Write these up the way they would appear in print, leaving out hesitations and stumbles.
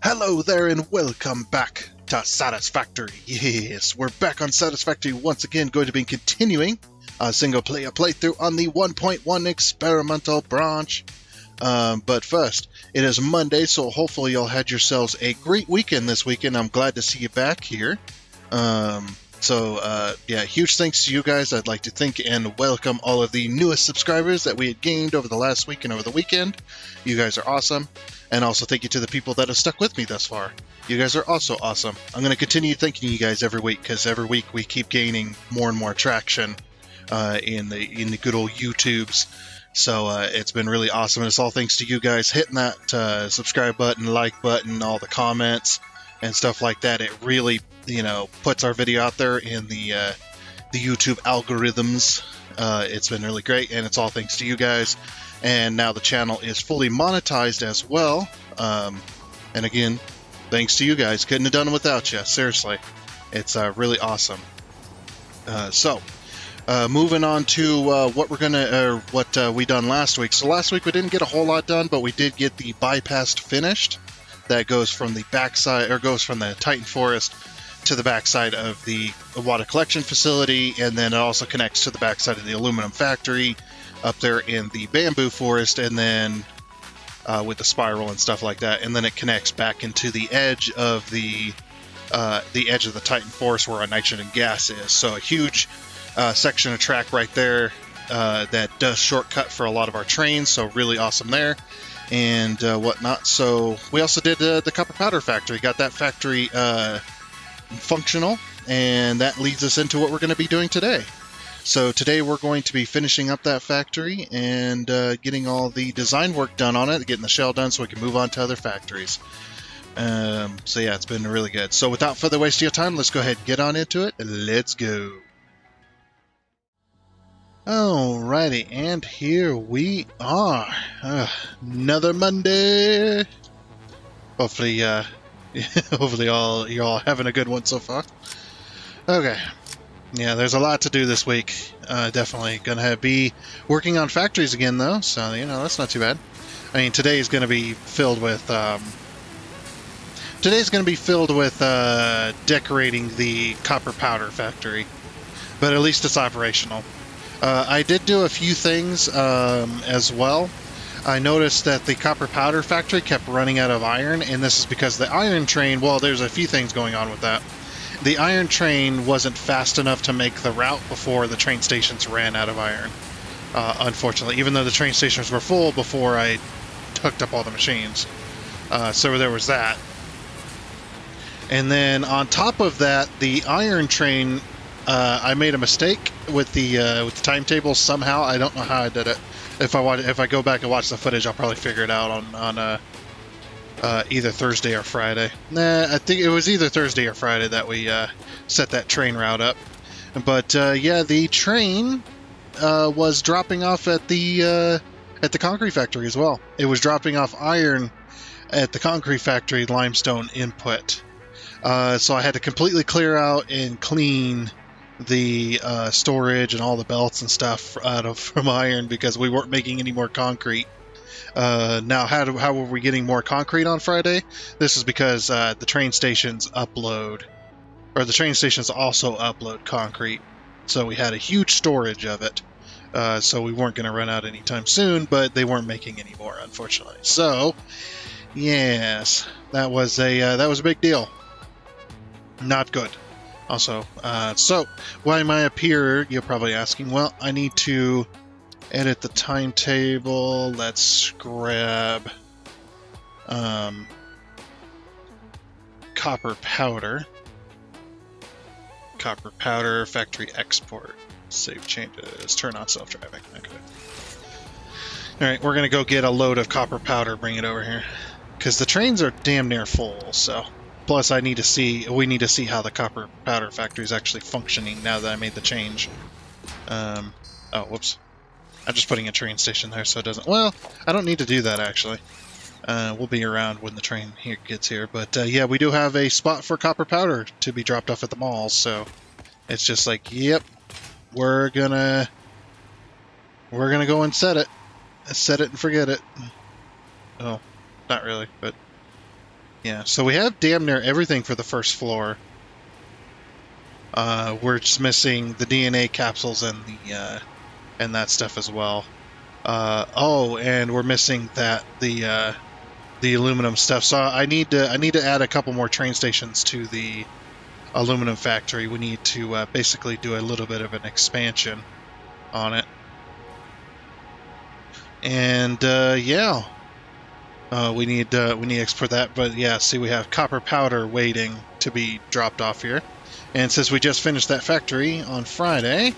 Hello there and welcome back to Satisfactory. Yes, we're back on Satisfactory once again, going to be continuing a single player playthrough on the 1.1 experimental branch. But first, it is Monday, so hopefully y'all had yourselves a great weekend this weekend. I'm glad to see you back here. Yeah, huge thanks to you guys. I'd like to thank and welcome all of the newest subscribers that we had gained over the last week and over the weekend. You guys are awesome. And also thank you to the people that have stuck with me thus far. You guys are also awesome. I'm going to continue thanking you guys every week, because every week we keep gaining more and more traction in the good old YouTubes. So it's been really awesome, and it's all thanks to you guys hitting that subscribe button, like button, all the comments and stuff like that. It really, puts our video out there in the YouTube algorithms. It's been really great, and it's all thanks to you guys. And now the channel is fully monetized as well. And again, thanks to you guys. Couldn't have done it without you. Seriously, it's really awesome. Moving on to what we done last week. So last week we didn't get a whole lot done, but we did get the bypass finished. That goes from the backside, or goes from the Titan Forest to the backside of the water collection facility, and then it also connects to the backside of the aluminum factory up there in the bamboo forest, and then with the spiral and stuff like that, and then it connects back into the edge of the Titan Forest where our nitrogen gas is. So a huge section of track right there that does shortcut for a lot of our trains, so really awesome there and whatnot. So we also did the copper powder factory, got that factory functional, and that leads us into what we're going to be doing today. So today we're going to be finishing up that factory and getting all the design work done on it, getting the shell done so we can move on to other factories. Yeah, it's been really good. So without further wasting your time, let's go ahead and get on into it. Let's go. Alrighty, and here we are. Another Monday. Hopefully, hopefully you're all having a good one so far. Okay. Yeah, there's a lot to do this week. Definitely gonna be working on factories again, though. So that's not too bad. I mean, today's gonna be filled with decorating the copper powder factory, but at least it's operational. I did do a few things as well. I noticed that the copper powder factory kept running out of iron, and this is because the iron train. Well, there's a few things going on with that. The iron train wasn't fast enough to make the route before the train stations ran out of iron, unfortunately, even though the train stations were full before I hooked up all the machines. So there was that. And then on top of that, the iron train, I made a mistake with the timetable somehow. I don't know how I did it. If I go back and watch the footage, I'll probably figure it out on either Thursday or Friday. I think it was either Thursday or Friday that we set that train route up. But yeah, the train was dropping off at the concrete factory as well. It was dropping off iron at the concrete factory limestone input. So I had to completely clear out and clean the storage and all the belts and stuff from iron, because we weren't making any more concrete. Now, how were we getting more concrete on Friday? This is because the train stations also upload concrete. So we had a huge storage of it. So we weren't going to run out anytime soon, but they weren't making any more, unfortunately. So, yes, that was a big deal. Not good. Also, so why am I up here? You're probably asking. Well, I need to edit the timetable. Let's grab copper powder factory export, save changes, turn on self-driving. Okay. All right, we're gonna go get a load of copper powder, bring it over here, because the trains are damn near full. So plus we need to see how the copper powder factory is actually functioning now that I made the change. Oh, whoops. I'm just putting a train station there so it doesn't... Well, I don't need to do that, actually. We'll be around when the train gets here. But, yeah, we do have a spot for copper powder to be dropped off at the mall, so it's just like, yep, we're gonna go and set it. Set it and forget it. Oh, not really, but Yeah, so we have damn near everything for the first floor. We're just missing the DNA capsules and the and that stuff as well. Oh, and we're missing the aluminum stuff. So I need to add a couple more train stations to the aluminum factory. We need to basically do a little bit of an expansion on it. And yeah, we need to export that. But yeah, see, we have copper powder waiting to be dropped off here. And since we just finished that factory on Friday,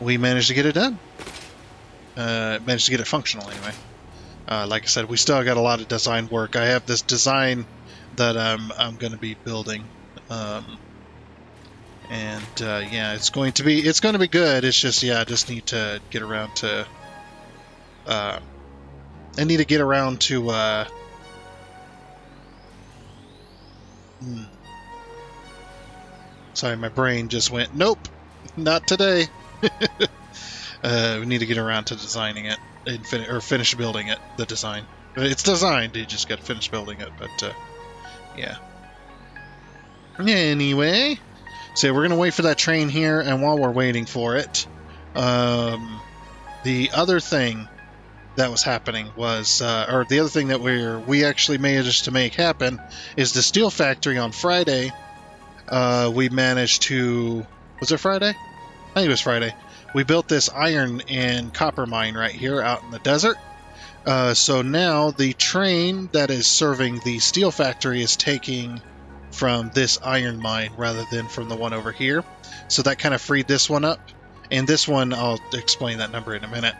we managed to get it done. Managed to get it functional anyway. Like I said, we still got a lot of design work. I have this design that I'm going to be building, and yeah, it's going to be good. It's just, yeah, I just need to get around to. I need to get around to. Sorry, my brain just went, nope, not today. We need to get around to designing it and finish building it. The design. It's designed. You just got to finish building it. But yeah. Anyway, so we're gonna wait for that train here, and while we're waiting for it, the other thing that was happening was, or the other thing that we actually managed to make happen is the steel factory on Friday. We managed to. Was it Friday? I think it was Friday. We built this iron and copper mine right here out in the desert. So now the train that is serving the steel factory is taking from this iron mine rather than from the one over here. So that kind of freed this one up. And this one, I'll explain that number in a minute.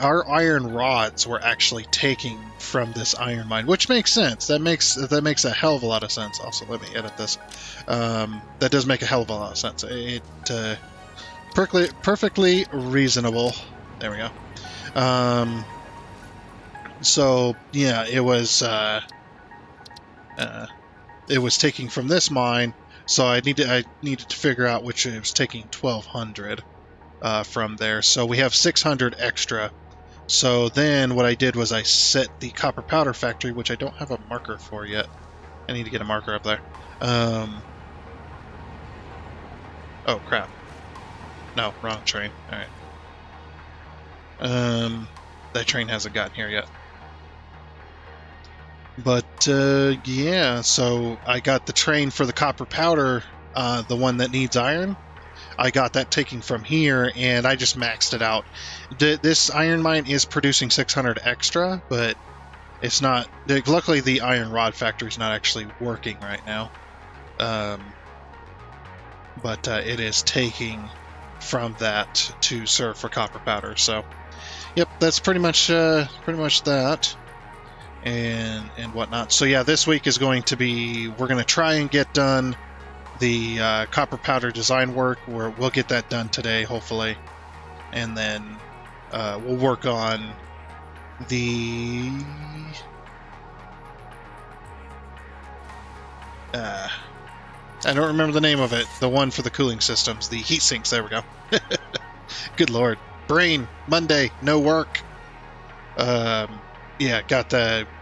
Our iron rods were actually taking from this iron mine, which makes sense. That makes a hell of a lot of sense. Also, let me edit this. That does make a hell of a lot of sense. It perfectly reasonable. There we go. So yeah, it was taking from this mine. So I needed to figure out which it was taking 1,200 from there. So we have 600 extra. So then what I did was I set the copper powder factory, which I don't have a marker for yet. I need to get a marker up there. Oh crap. No, wrong train. Alright. That train hasn't gotten here yet. But, yeah, so I got the train for the copper powder, the one that needs iron. I got that taking from here, and I just maxed it out. This iron mine is producing 600 extra, but it's not... Luckily, the iron rod factory is not actually working right now. But it is taking from that to serve for copper powder. So, yep, that's pretty much that, and whatnot. So yeah, this week is going to be, we're going to try and get done the copper powder design work. We'll get that done today, hopefully, and then we'll work on the I don't remember the name of it. The one for the cooling systems, the heat sinks. There we go. Good lord, brain Monday, no work. Yeah,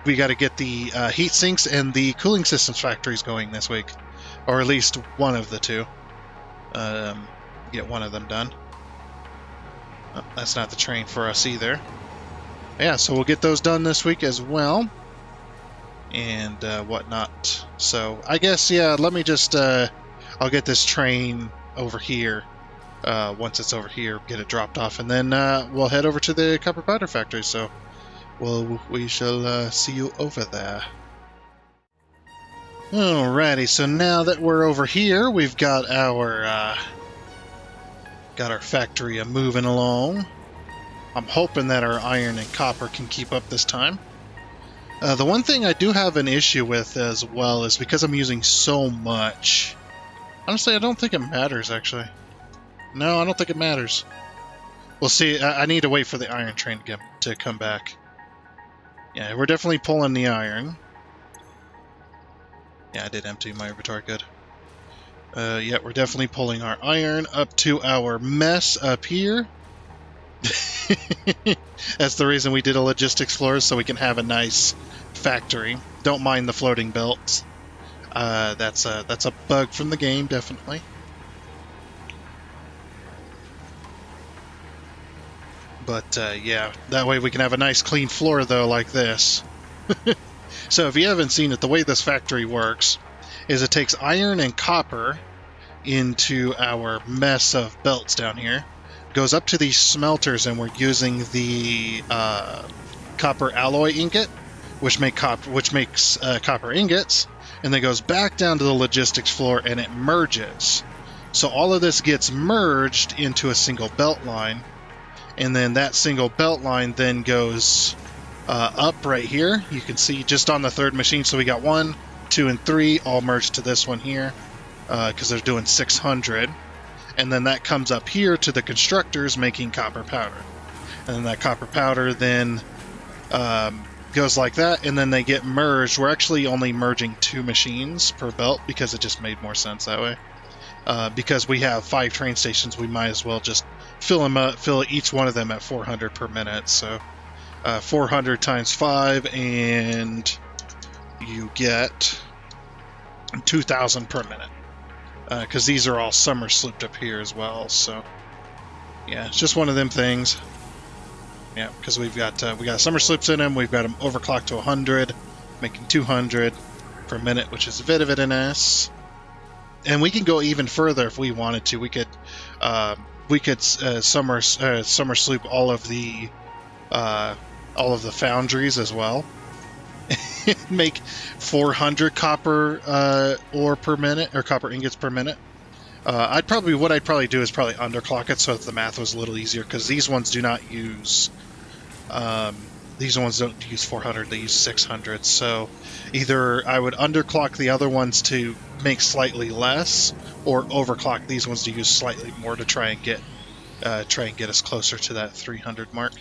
we got to get the heat sinks and the cooling systems factories going this week, or at least one of the two. Get one of them done. Oh, that's not the train for us either. Yeah, so we'll get those done this week as well, and whatnot. So I guess, yeah, let me just I'll get this train over here. Once it's over here, get it dropped off, and then we'll head over to the copper powder factory. So we shall see you over there. Alrighty, so now that we're over here, we've got our factory moving along. I'm hoping that our iron and copper can keep up this time. The one thing I do have an issue with as well is because I'm using so much. Honestly, I don't think it matters, actually. No, I don't think it matters. We'll see. I need to wait for the iron train to come back. Yeah, we're definitely pulling the iron. Yeah, I did empty my inventory. Good. Yeah, we're definitely pulling our iron up to our mess up here. That's the reason we did a logistics floor, so we can have a nice factory. Don't mind the floating belts. That's a bug from the game, definitely. But yeah, that way we can have a nice clean floor though, like this. So if you haven't seen it, the way this factory works is it takes iron and copper into our mess of belts down here, goes up to these smelters, and we're using the copper alloy ingot, which makes copper ingots, and then goes back down to the logistics floor and it merges. So all of this gets merged into a single belt line, and then that single belt line then goes up right here. You can see just on the third machine. So we got 1, 2, and 3 all merged to this one here because they're doing 600. And then that comes up here to the constructors making copper powder. And then that copper powder then goes like that, and then they get merged. We're actually only merging 2 machines per belt because it just made more sense that way. Because we have 5 train stations, we might as well just fill each one of them at 400 per minute. So 400 times 5, and you get 2,000 per minute. Because these are all summer slooped up here as well. So yeah, it's just one of them things. Yeah, because we got summer sloops in them. We've got them overclocked to 100, making 200 per minute, which is a bit of an S. And we can go even further if we wanted to. We could summer sloop all of the foundries as well. Make 400 copper ore per minute, or copper ingots per minute. What I'd probably do is probably underclock it so that the math was a little easier, because these ones do not use these ones don't use 400, they use 600. So either I would underclock the other ones to make slightly less, or overclock these ones to use slightly more to try and get us closer to that 300 mark.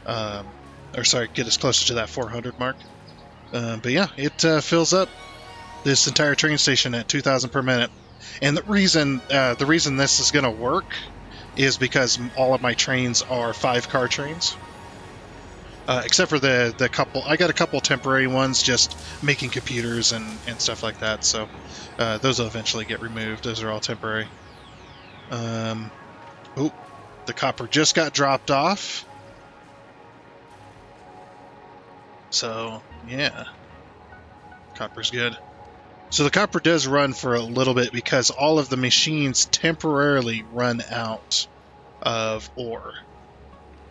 Get us closer to that 400 mark. But yeah, it fills up this entire train station at 2,000 per minute. And the reason this is going to work is because all of my trains are 5-car trains. Except for the couple, I got a couple temporary ones just making computers and stuff like that. So those will eventually get removed. Those are all temporary. The copper just got dropped off. So yeah, copper's good. So the copper does run for a little bit because all of the machines temporarily run out of ore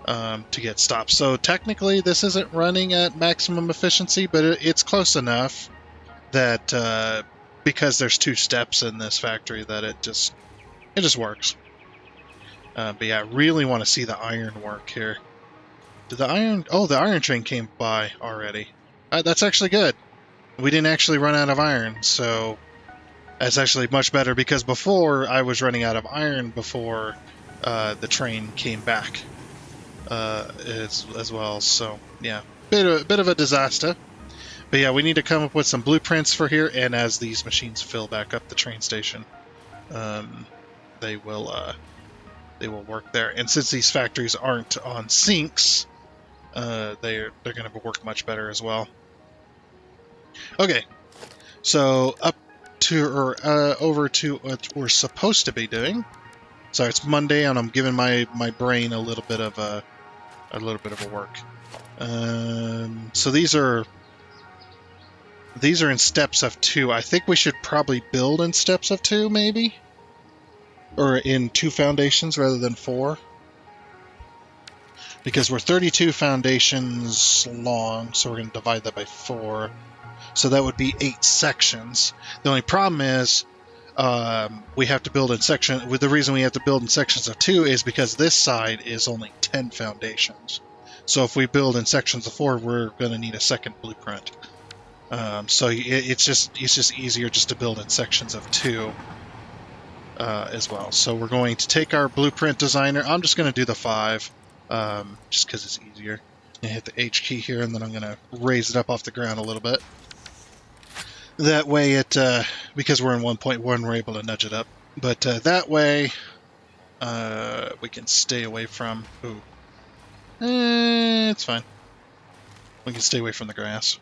to get stopped. So technically this isn't running at maximum efficiency, but it's close enough that because there's 2 steps in this factory that it just works. But yeah, I really want to see the iron work here. Did the iron... Oh, the iron train came by already. That's actually good. We didn't actually run out of iron, so that's actually much better, because before I was running out of iron before the train came back as well. So yeah, bit of a disaster. But yeah, we need to come up with some blueprints for here, and as these machines fill back up the train station, they will work there. And since these factories aren't on sinks, they're going to work much better as well. Okay, so up to over to what we're supposed to be doing. Sorry, it's Monday, and I'm giving my brain a little bit of a work. So these are in steps of 2. I think we should probably build in steps of 2, maybe, or in 2 foundations rather than 4, because we're 32 foundations long. So we're going to divide that by 4. So that would be 8 sections. The only problem is we have to build in section. The reason we have to build in sections of 2 is because this side is only 10 foundations. So if we build in sections of 4, we're going to need a second blueprint. So it's just easier just to build in sections of 2 as well. So we're going to take our blueprint designer. I'm just going to do the 5, just because it's easier. I hit the H key here, and then I'm going to raise it up off the ground a little bit. That way because we're in 1.1, we're able to nudge it up. But that way, we can stay away from... it's fine. We can stay away from the grass.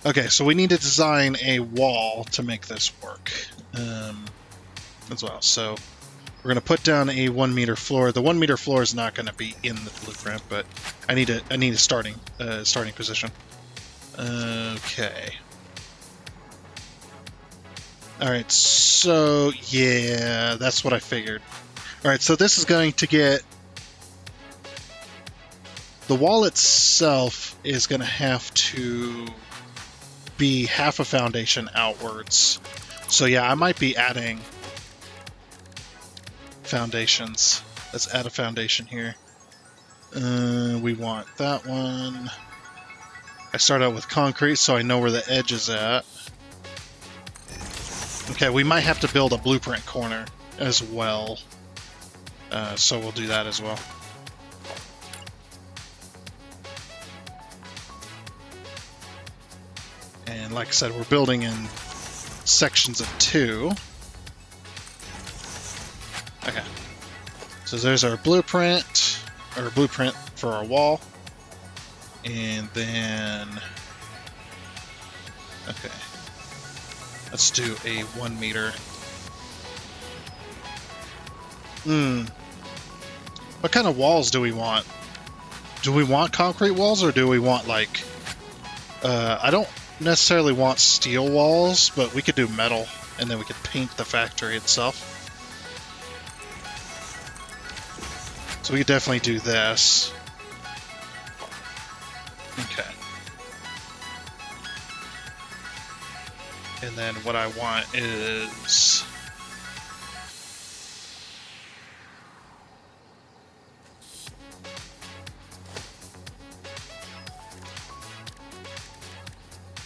Okay, so we need to design a wall to make this work as well. So we're going to put down a 1 meter floor. The 1 meter floor is not going to be in the blueprint, but I need a starting position. Okay. All right. So yeah, that's what I figured. All right. So this is going to get the wall itself is going to have to be half a foundation outwards. So yeah, I might be adding foundations. Let's add a foundation here. We want that one. I start out with concrete so I know where the edge is at. Okay, we might have to build a blueprint corner as well. So we'll do that as well. And like I said, we're building in sections of 2. Okay. So there's our blueprint for our wall. And then... Okay. Let's do a 1 meter. What kind of walls do we want? Do we want concrete walls, or do we want, like... I don't necessarily want steel walls, but we could do metal, and then we could paint the factory itself. So we could definitely do this. Okay. And then what I want is...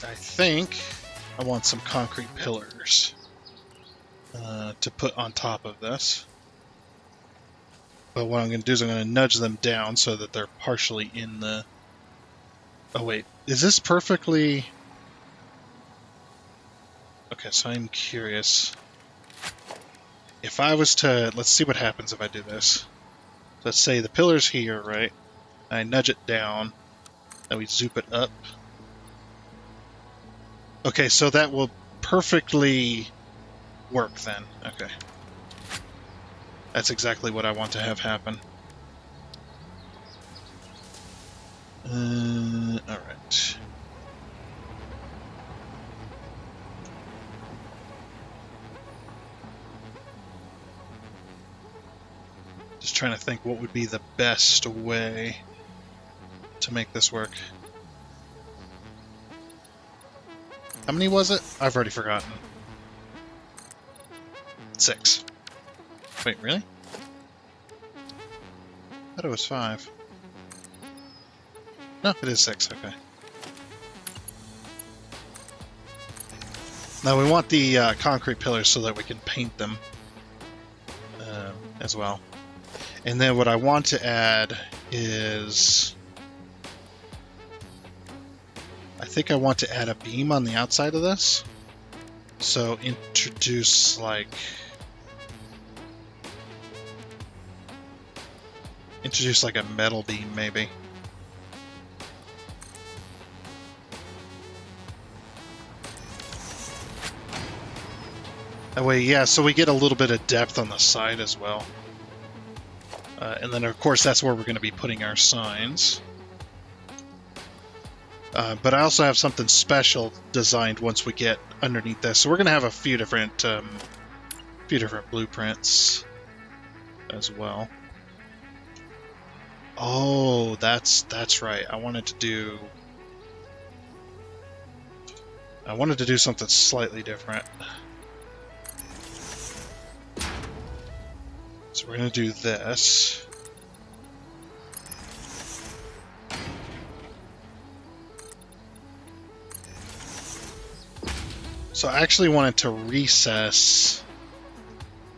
I think I want some concrete pillars to put on top of this. But what I'm going to do is I'm going to nudge them down so that they're partially in the... Oh wait, is this perfectly... Okay, so I'm curious. If I was to... Let's see what happens if I do this. Let's say the pillar's here, right? I nudge it down. Then we zoop it up. Okay, so that will perfectly work then. Okay. That's exactly what I want to have happen. Alright. Just trying to think what would be the best way to make this work. How many was it? I've already forgotten. 6. Wait, really? I thought it was 5. No, it is 6, okay. Now we want the concrete pillars so that we can paint them as well. And then what I want to add is... I think I want to add a beam on the outside of this. So introduce like... Introduce like a metal beam, maybe. That way, yeah, so we get a little bit of depth on the side as well. And then, of course, that's where we're going to be putting our signs. But I also have something special designed once we get underneath this. So we're going to have a few different blueprints as well. Oh, that's right. I wanted to do something slightly different. So we're going to do this. So I actually wanted to recess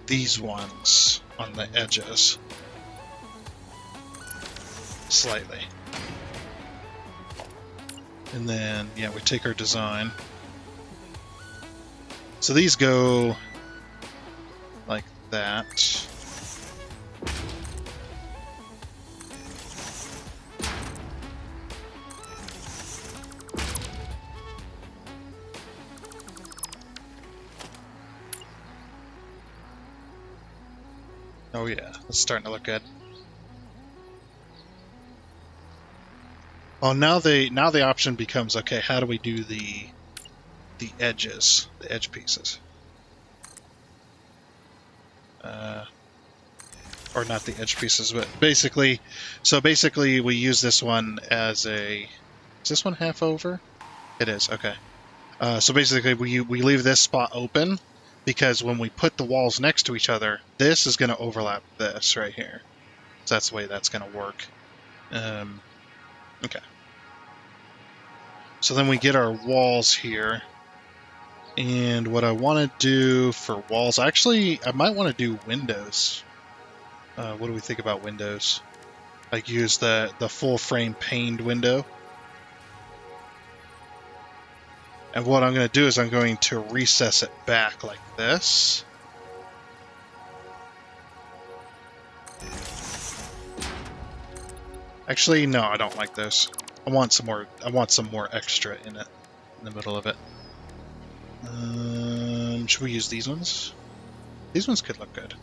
these ones on the edges slightly. And then, yeah, we take our design. So these go like that. Oh yeah, it's starting to look good. Well, now the option becomes, okay, how do we do the edges, the edge pieces? Or not the edge pieces, but basically, so basically we use this one as a, is this one half over? It is, okay. So basically we leave this spot open because when we put the walls next to each other, this is going to overlap this right here. So that's the way that's going to work. Okay. So then we get our walls here. And what I want to do for walls, actually, I might want to do windows. What do we think about windows? Like use the full frame paned window. And what I'm going to do is I'm going to recess it back like this. Actually, no, I don't like those. I want some more extra in it, in the middle of it. Should we use these ones? These ones could look good.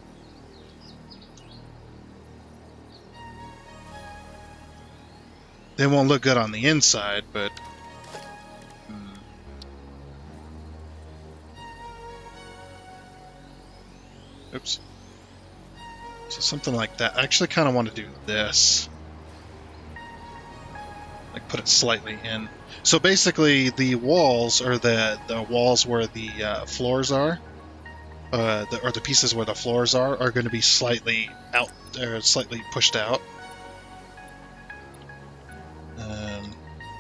They won't look good on the inside, but... Oops. So something like that. I actually kind of want to do this. Like put it slightly in. So basically the walls, or the walls where the floors are, or the pieces where the floors are going to be slightly out, or slightly pushed out.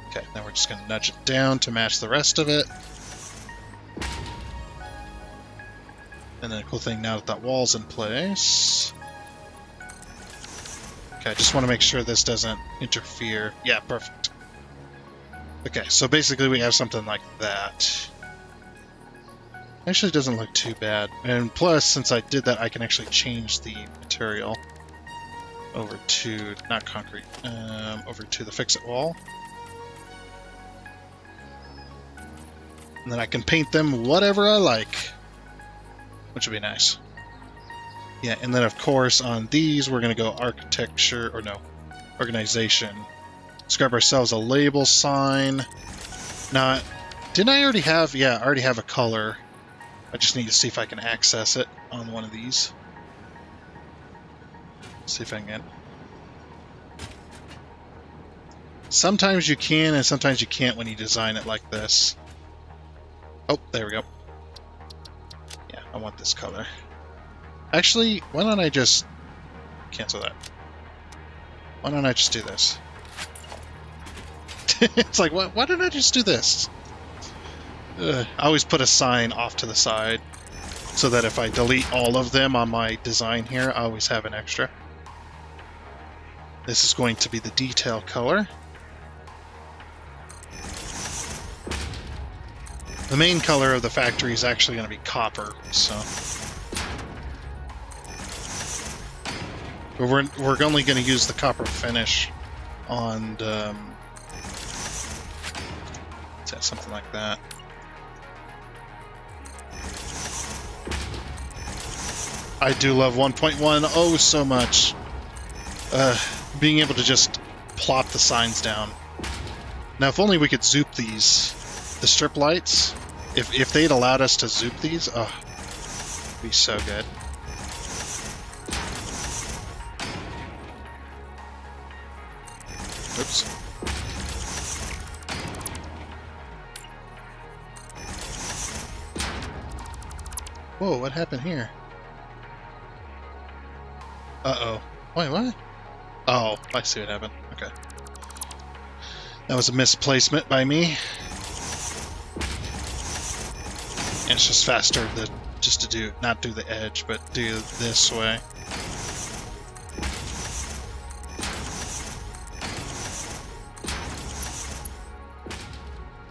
Okay, now we're just going to nudge it down to match the rest of it. And then the cool thing now that that wall's in place. Okay, I just want to make sure this doesn't interfere. Yeah, perfect. Okay, so basically we have something like that. Actually doesn't look too bad. And plus, since I did that, I can actually change the material over to, not concrete, over to the fix-it wall. And then I can paint them whatever I like, which would be nice. Yeah, and then of course on these we're going to go architecture, or no, organization. Let's grab ourselves a label sign. Now, didn't I already have, yeah, I already have a color. I just need to see if I can access it on one of these. See if I can get. Sometimes you can and sometimes you can't when you design it like this. Oh, there we go. Yeah, I want this color. Actually, why don't I just cancel that? Why don't I just do this? It's like, why didn't I just do this? I always put a sign off to the side so that if I delete all of them on my design here, I always have an extra. This is going to be the detail color. The main color of the factory is actually going to be copper, so... But we're only going to use the copper finish on something like that. I do love 1.1 oh so much. Being able to just plop the signs down. Now, if only we could zoop these, the strip lights. If they'd allowed us to zoop these, oh, it'd be so good. Oops. Whoa, what happened here? Uh-oh. Wait, what? Oh, I see what happened. Okay. That was a misplacement by me. And it's just faster to not do the edge, but do this way.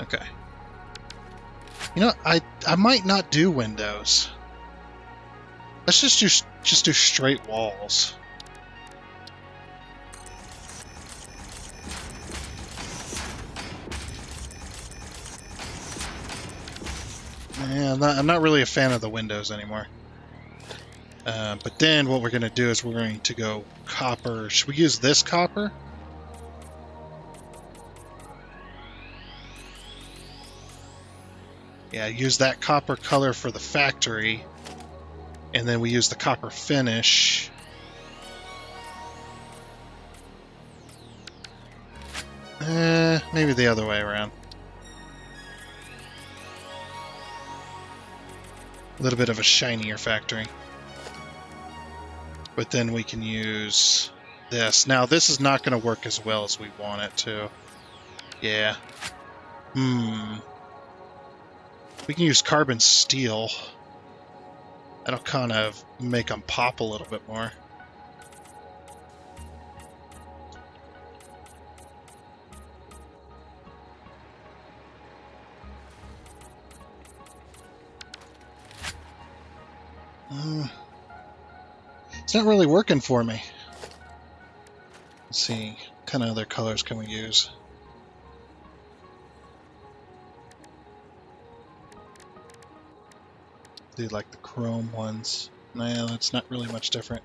Okay. You know, I might not do windows. Let's just do straight walls. Yeah, I'm not really a fan of the windows anymore. But then what we're going to do is we're going to go copper. Should we use this copper? Yeah, use that copper color for the factory. And then we use the copper finish. Maybe the other way around. A little bit of a shinier factory. But then we can use this. Now, this is not going to work as well as we want it to. Yeah. We can use carbon steel. That'll kind of make them pop a little bit more. It's not really working for me. Let's see, what kind of other colors can we use? Do like the chrome ones. No, it's not really much different.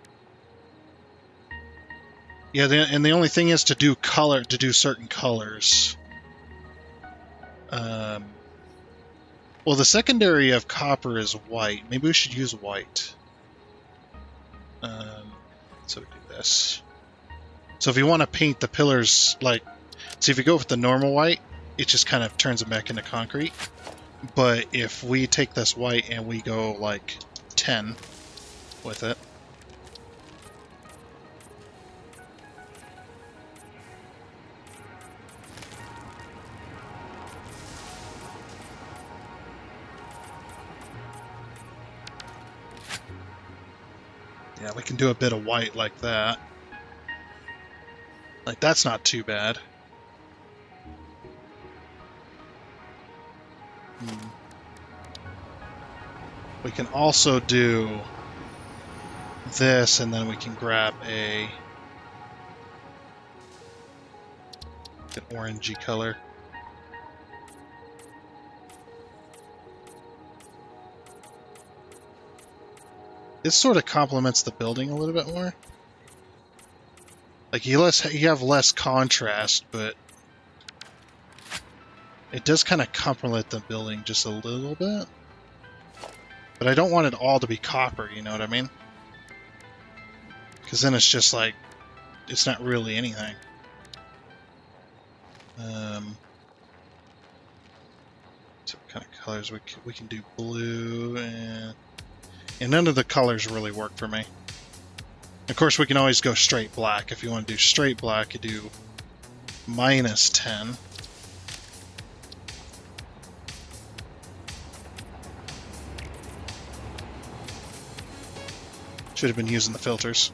Yeah, and the only thing is to do certain colors. Well, the secondary of copper is white. Maybe we should use white. So we do this. So if you want to paint the pillars, like, see if you go with the normal white, it just kind of turns them back into concrete. But if we take this white and we go like 10 with it, yeah, we can do a bit of white like that. Like, that's not too bad. We can also do this, and then we can grab an orangey color. This sort of complements the building a little bit more. Like, you have less contrast, but it does kind of complement the building just a little bit. But I don't want it all to be copper, you know what I mean? Because then it's just like, it's not really anything. So what kind of colors? We can do blue, and none of the colors really work for me. Of course, we can always go straight black. If you want to do straight black, you do -10. Should have been using the filters.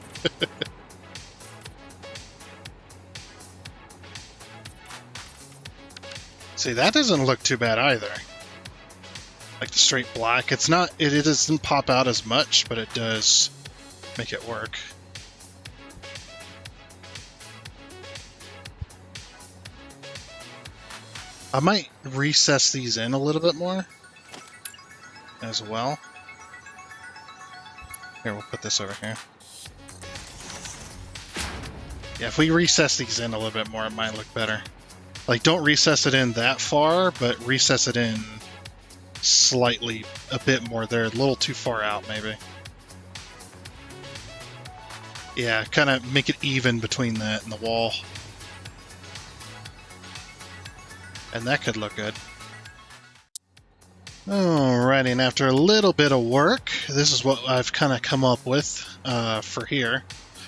See, that doesn't look too bad either. Like the straight black. It doesn't pop out as much, but it does make it work. I might recess these in a little bit more as well. Here, we'll put this over here. Yeah, if we recess these in a little bit more, it might look better. Like, don't recess it in that far, but recess it in slightly a bit more. They're a little too far out, maybe. Yeah, kind of make it even between that and the wall. And that could look good. Alrighty, and after a little bit of work, this is what I've kind of come up with for here.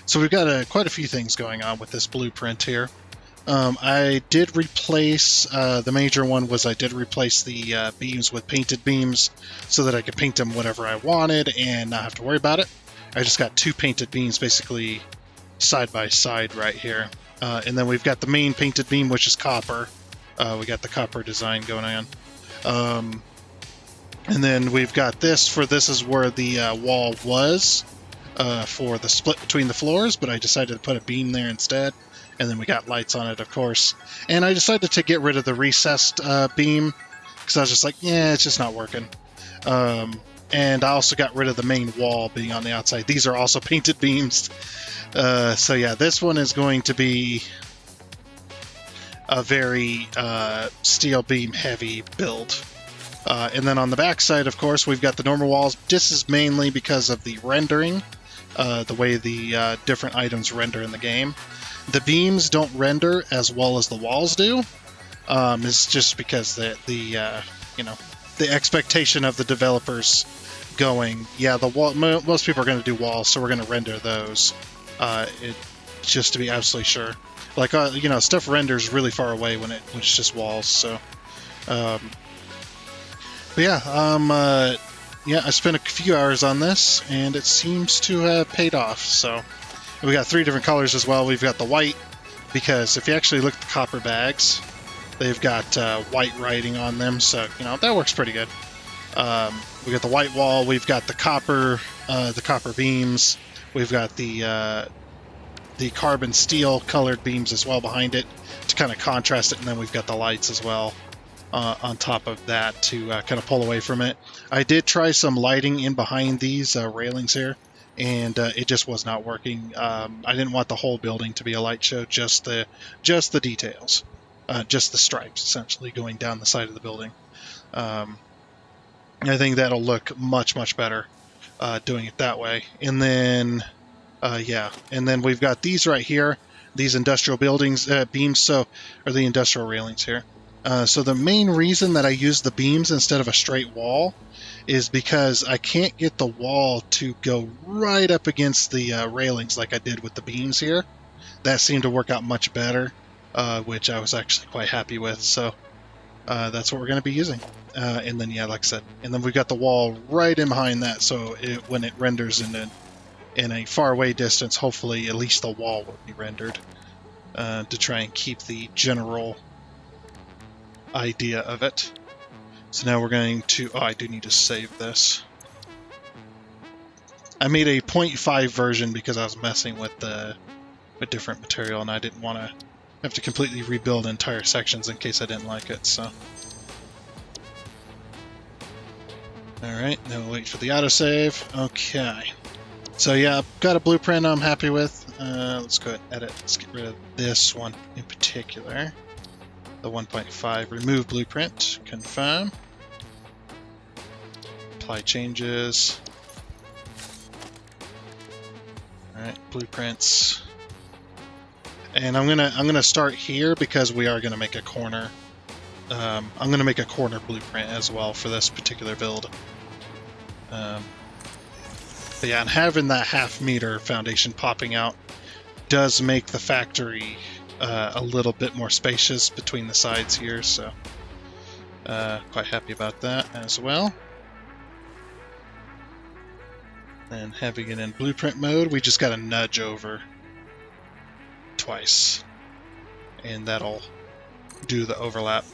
So we've got quite a few things going on with this blueprint here. I did replace, the major one was I did replace the beams with painted beams so that I could paint them whatever I wanted and not have to worry about it. I just got 2 painted beams basically side by side right here. And then we've got the main painted beam, which is copper. We got the copper design going on. And then we've got this is where the wall was for the split between the floors, but I decided to put a beam there instead. And then we got lights on it, of course. And I decided to get rid of the recessed beam because I was just like, yeah, it's just not working. and I also got rid of the main wall being on the outside. These are also painted beams. So yeah, this one is going to be a very steel beam heavy build. And then on the back side, of course, we've got the normal walls. This is mainly because of the rendering, the way the different items render in the game. The beams don't render as well as the walls do. It's just because the expectation of the developers going, yeah, the wall. Most people are going to do walls, so we're going to render those. Just to be absolutely sure. Like stuff renders really far away when it's just walls. So, but yeah, I spent a few hours on this, and it seems to have paid off. So, we got 3 different colors as well. We've got the white, because if you actually look at the copper bags, they've got white writing on them, so that works pretty good. We got the white wall. We've got the copper beams. We've got the carbon steel colored beams as well behind it to kind of contrast it, and then we've got the lights as well on top of that to kind of pull away from it. I did try some lighting in behind these railings here, and it just was not working. I didn't want the whole building to be a light show, just the details, just the stripes essentially going down the side of the building. I think that'll look much better doing it that way. And then and then we've got these right here, these industrial buildings beams, or the industrial railings here. So the main reason that I use the beams instead of a straight wall is because I can't get the wall to go right up against the railings like I did with the beams here. That seemed to work out much better, which I was actually quite happy with. So that's what we're going to be using. And then, yeah, like I said, and then we've got the wall right in behind that, so when it renders in a far away distance, hopefully at least the wall will be rendered to try and keep the general idea of it. So now we're going to... Oh, I do need to save this. I made a 0.5 version because I was messing with a different material, and I didn't want to have to completely rebuild entire sections in case I didn't like it, so... Alright, now we'll wait for the autosave. Okay. So yeah, I've got a blueprint I'm happy with. Let's go ahead and edit. Let's get rid of this one in particular. The 1.5. Remove blueprint. Confirm. Apply changes. Alright, blueprints. And I'm gonna start here because we are gonna make a corner. I'm gonna make a corner blueprint as well for this particular build. But yeah, and having that half-meter foundation popping out does make the factory a little bit more spacious between the sides here, so quite happy about that as well. And having it in blueprint mode, we just got to nudge over twice, and that'll do the overlap.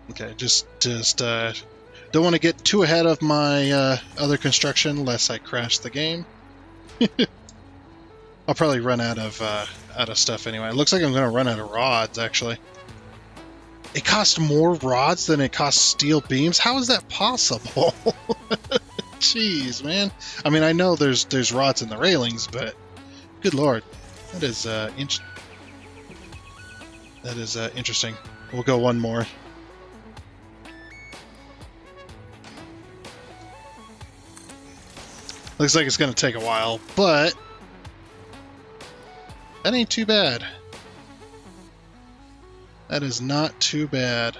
Okay, just don't want to get too ahead of my other construction lest I crash the game. I'll probably run out of stuff anyway. It looks like I'm going to run out of rods, actually. It costs more rods than it costs steel beams? How is that possible? Jeez, man. I mean, I know there's rods in the railings, but good lord. That is interesting. We'll go one more. Looks like it's going to take a while, but that ain't too bad. That is not too bad.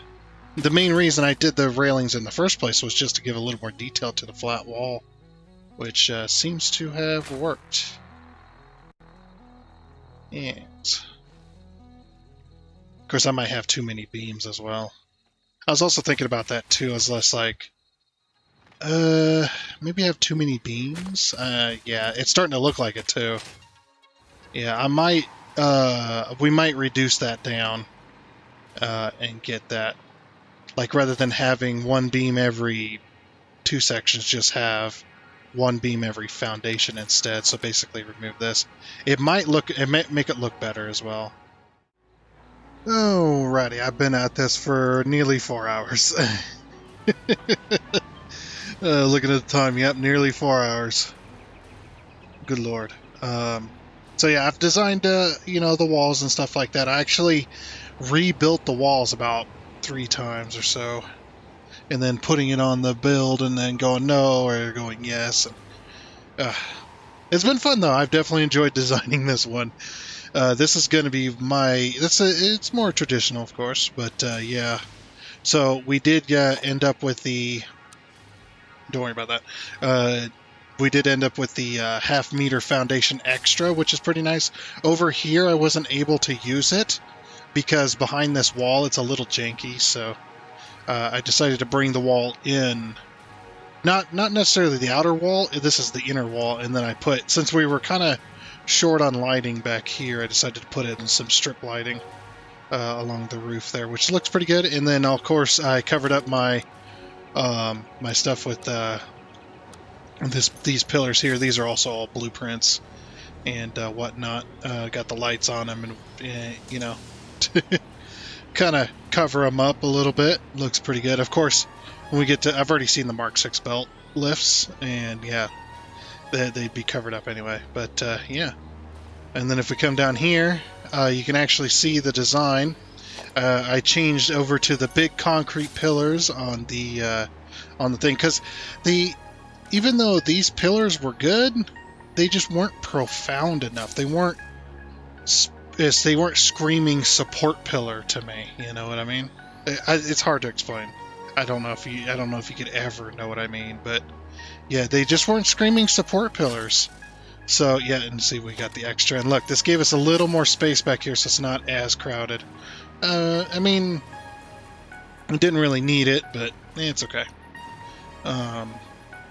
The main reason I did the railings in the first place was just to give a little more detail to the flat wall, which seems to have worked. And of course, I might have too many beams as well. I was also thinking about that too. I was less like, maybe I have too many beams? Yeah, it's starting to look like it too. Yeah, I might, we might reduce that down, and get that, like rather than having one beam every 2 sections, just have one beam every foundation instead, so basically remove this. It might make it look better as well. Alrighty, I've been at this for nearly 4 hours. Looking at the time, yep, nearly 4 hours. Good lord. So yeah, I've designed, the walls and stuff like that. I actually rebuilt the walls about 3 times or so, and then putting it on the build and then going no or going yes. And, it's been fun though. I've definitely enjoyed designing this one. This is going to be it's more traditional, of course, but yeah. So we did end up with the. Don't worry about that. We did end up with the half-meter foundation extra, which is pretty nice. Over here, I wasn't able to use it because behind this wall, it's a little janky. So I decided to bring the wall in. Not necessarily the outer wall. This is the inner wall, and then since we were kind of short on lighting back here, I decided to put in some strip lighting along the roof there, which looks pretty good. And then, of course, I covered up my my stuff with these pillars here. These are also all blueprints and whatnot. Got the lights on them, and kind of cover them up a little bit. Looks pretty good. Of course, when we get to, I've already seen the Mark 6 belt lifts, and yeah, they'd be covered up anyway. But yeah, and then if we come down here, you can actually see the design. I changed over to the big concrete pillars on the thing because even though these pillars were good, they just weren't profound enough. They weren't screaming support pillar to me. You know what I mean? It's hard to explain. I don't know if you could ever know what I mean, but yeah, they just weren't screaming support pillars. So yeah, and see, we got the extra, and look, this gave us a little more space back here, so it's not as crowded. I mean, I didn't really need it, but it's okay. But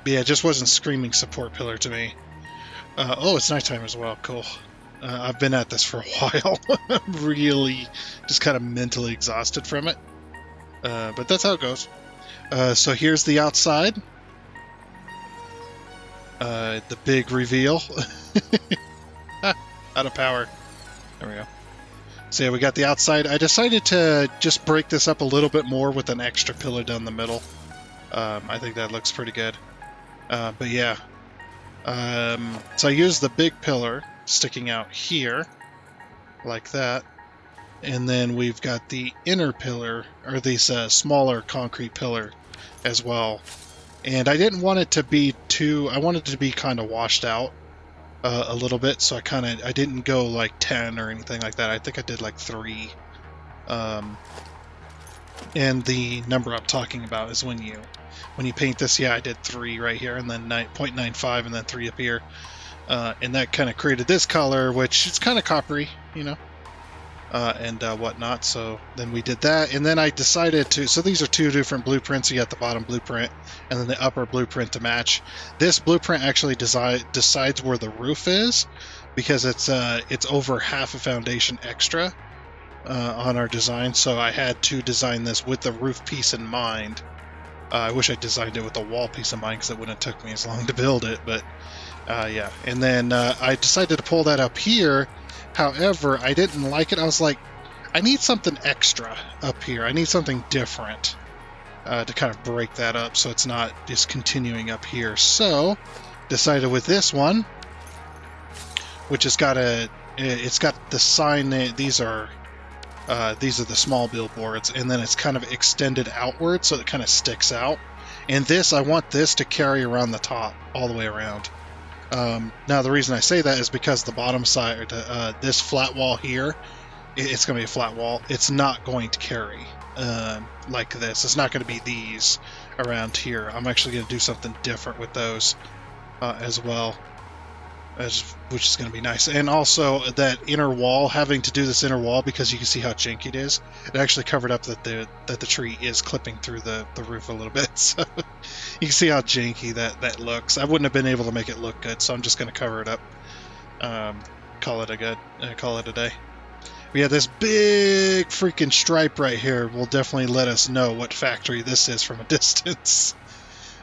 yeah, it just wasn't screaming support pillar to me. Oh, it's nighttime as well. Cool. I've been at this for a while. I'm really just kind of mentally exhausted from it. But that's how it goes. So here's the outside. The big reveal. Out of power. There we go. So yeah, we got the outside. I decided to just break this up a little bit more with an extra pillar down the middle. I think that looks pretty good. But yeah. So I used the big pillar sticking out here, like that. And then we've got the inner pillar, or these smaller concrete pillar as well. And I didn't want it to be I wanted it to be kind of washed out a little bit, so I didn't go like 10 or anything like that. I think I did like 3. And the number I'm talking about is when you paint this, yeah, I did 3 right here, and then 0.95, and then 3 up here. And that kind of created this color, which is kind of coppery, and whatnot. So then we did that, and then I decided to. So these are 2 different blueprints. You got the bottom blueprint and then the upper blueprint to match. This blueprint actually decides where the roof is, because it's over half a foundation extra on our design. So I had to design this with the roof piece in mind. I wish I designed it with the wall piece in mind, because it wouldn't have took me as long to build it. But yeah, and then I decided to pull that up here. However, I didn't like it. I was like, I need something extra up here. I need something different to kind of break that up, so it's not just continuing up here. So, decided with this one, which has got it's got the sign. These are the small billboards, and then it's kind of extended outward, so it kind of sticks out. And this, I want this to carry around the top, all the way around. Now, the reason I say that is because the bottom side, this flat wall here, it's going to be a flat wall. It's not going to carry like this. It's not going to be these around here. I'm actually going to do something different with those as well, which is going to be nice. And also that inner wall, having to do this inner wall, because you can see how janky it is. It actually covered up that the tree is clipping through the roof a little bit. So you can see how janky that looks. I wouldn't have been able to make it look good, so I'm just going to cover it up. Call it a day. We have this big freaking stripe right here. Will definitely let us know what factory this is from a distance.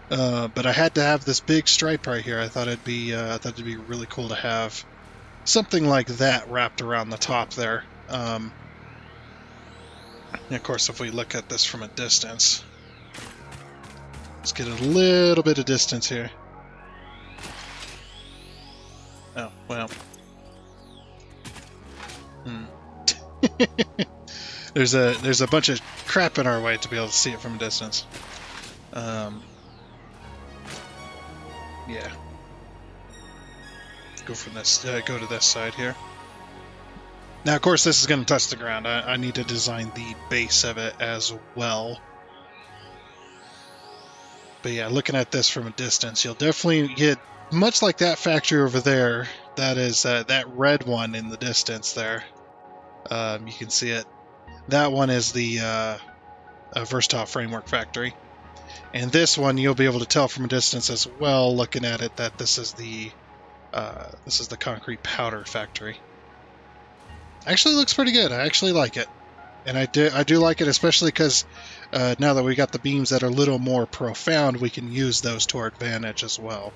But I had to have this big stripe right here. I thought it'd be really cool to have something like that wrapped around the top there. And of course, if we look at this from a distance, let's get a little bit of distance here. Oh, well. There's a bunch of crap in our way to be able to see it from a distance. Yeah. Go from this. Go to this side here. Now, of course, this is going to touch the ground. I need to design the base of it as well. But yeah, looking at this from a distance, you'll definitely get, much like that factory over there, that is that red one in the distance there. You can see it. That one is the Versatile Framework Factory. And this one, you'll be able to tell from a distance as well, looking at it, that this is the Concrete Powder Factory. Actually looks pretty good. I actually like it. And I do like it, especially because now that we got the beams that are a little more profound, we can use those to our advantage as well.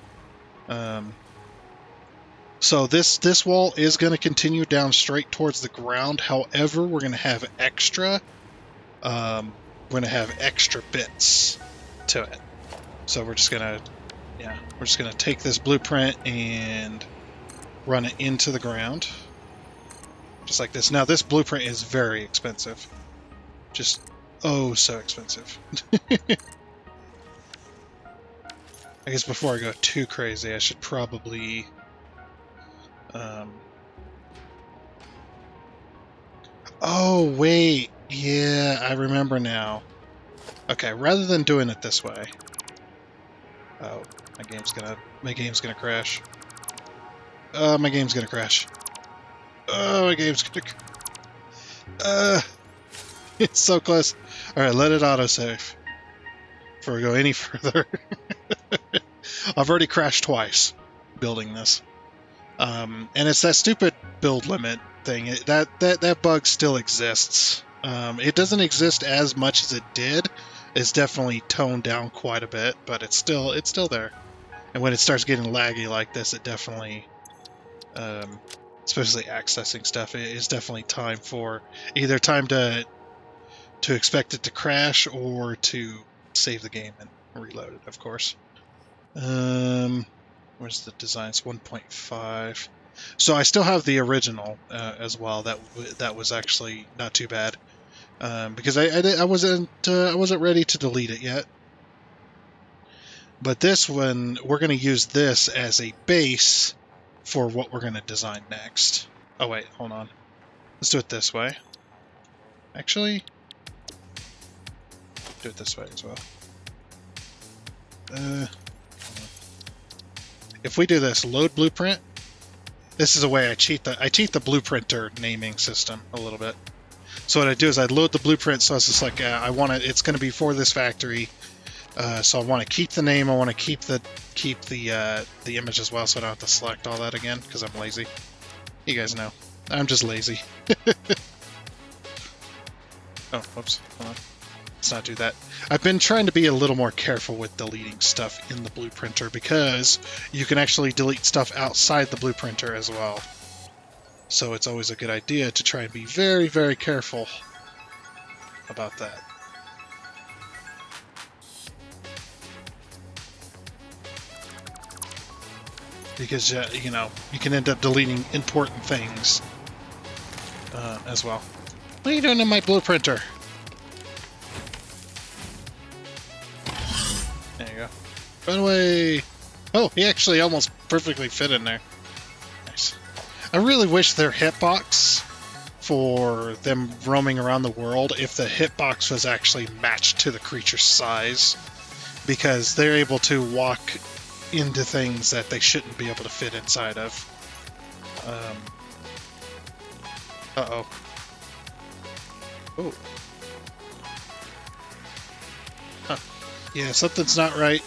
So this wall is going to continue down straight towards the ground. However, we're going to have extra bits to it. So we're just gonna take this blueprint and run it into the ground. Just like this. Now, this blueprint is very expensive. Just, oh, so expensive. I guess before I go too crazy, I should probably... Oh, wait. Yeah, I remember now. Okay, rather than doing it this way... Oh, my game's gonna crash. My game's gonna crash. Oh, my game's gonna... It's so close. Alright, let it autosave before we go any further. I've already crashed twice building this. And it's that stupid build limit thing. That bug still exists. It doesn't exist as much as it did. It's definitely toned down quite a bit, but it's still there. And when it starts getting laggy like this, it definitely... especially accessing stuff, it is definitely time to expect it to crash or to save the game and reload it, of course. Where's the design? It's 1.5. So I still have the original as well. That was actually not too bad because I wasn't ready to delete it yet. But this one, we're going to use this as a base for what we're going to design next. Oh wait, hold on. Let's do it this way. Actually, do it this way as well. If we do this, load blueprint. This is a way I cheat the blueprinter naming system a little bit. So what I do is I load the blueprint, so it's just like it's going to be for this factory. So I want to keep the name. I want to keep the image as well, so I don't have to select all that again because I'm lazy. You guys know, I'm just lazy. Oh, whoops. Hold on. Let's not do that. I've been trying to be a little more careful with deleting stuff in the blueprinter because you can actually delete stuff outside the blueprinter as well. So it's always a good idea to try and be very, very careful about that. Because, you know, you can end up deleting important things as well. What are you doing in my blueprinter? There you go. Run away! Oh, he actually almost perfectly fit in there. Nice. I really wish their hitbox for them roaming around the world, if the hitbox was actually matched to the creature's size, because they're able to walk into things that they shouldn't be able to fit inside of. Uh-oh. Oh. Huh. Yeah, something's not right.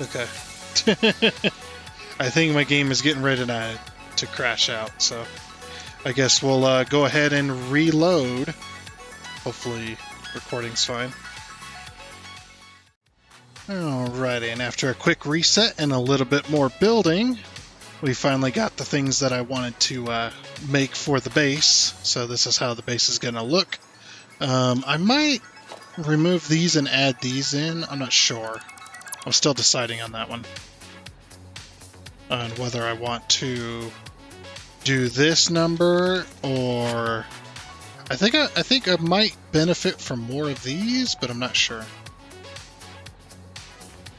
Okay. I think my game is getting ready to crash out, so I guess we'll go ahead and reload. Hopefully recording's fine. Alrighty, and after a quick reset and a little bit more building, we finally got the things that I wanted to make for the base. So this is how the base is going to look. I might remove these and add these in. I'm not sure. I'm still deciding on that one. On whether I want to do this number or... I think I might benefit from more of these, but I'm not sure.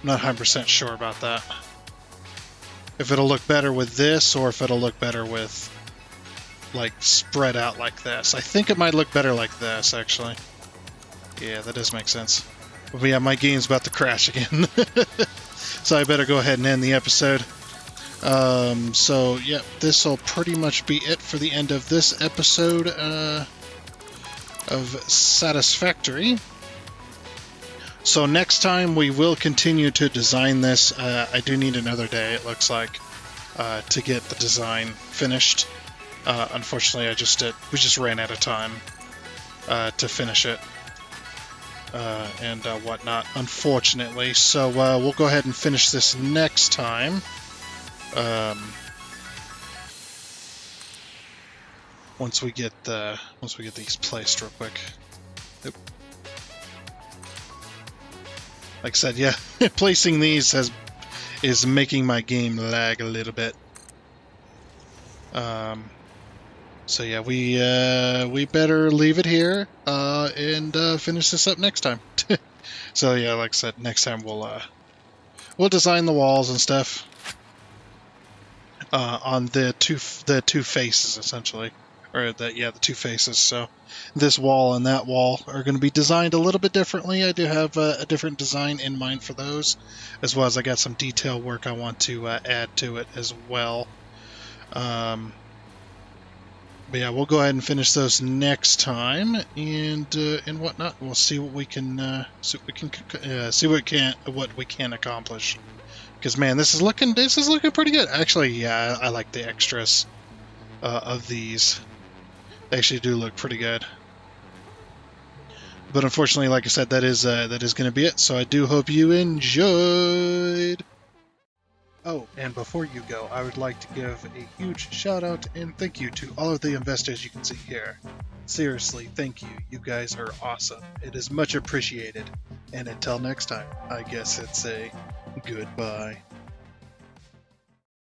I'm not 100% sure about that. If it'll look better with this, or if it'll look better with, like, spread out like this. I think it might look better like this, actually. Yeah, that does make sense. But yeah, my game's about to crash again. So I better go ahead and end the episode. So, yeah, this will pretty much be it for the end of this episode of Satisfactory. So next time we will continue to design this. I do need another day, it looks like, to get the design finished. Unfortunately, we just ran out of time to finish it and whatnot, unfortunately. So we'll go ahead and finish this next time. Once we get these placed real quick. Oop. Like I said, yeah, placing these is making my game lag a little bit. So yeah, we better leave it here and finish this up next time. So yeah, like I said, next time we'll design the walls and stuff on the two faces essentially. Or the two faces. So this wall and that wall are going to be designed a little bit differently. I do have a different design in mind for those, as well as I got some detail work I want to add to it as well. But yeah, we'll go ahead and finish those next time, and whatnot. We'll see what we can see what we can accomplish. Because man, this is looking pretty good. Actually, yeah, I like the extras of these. They actually do look pretty good. But unfortunately, like I said, that is going to be it. So I do hope you enjoyed. Oh, and before you go, I would like to give a huge shout out and thank you to all of the investors you can see here. Seriously, thank you. You guys are awesome. It is much appreciated. And until next time, I guess it's a goodbye.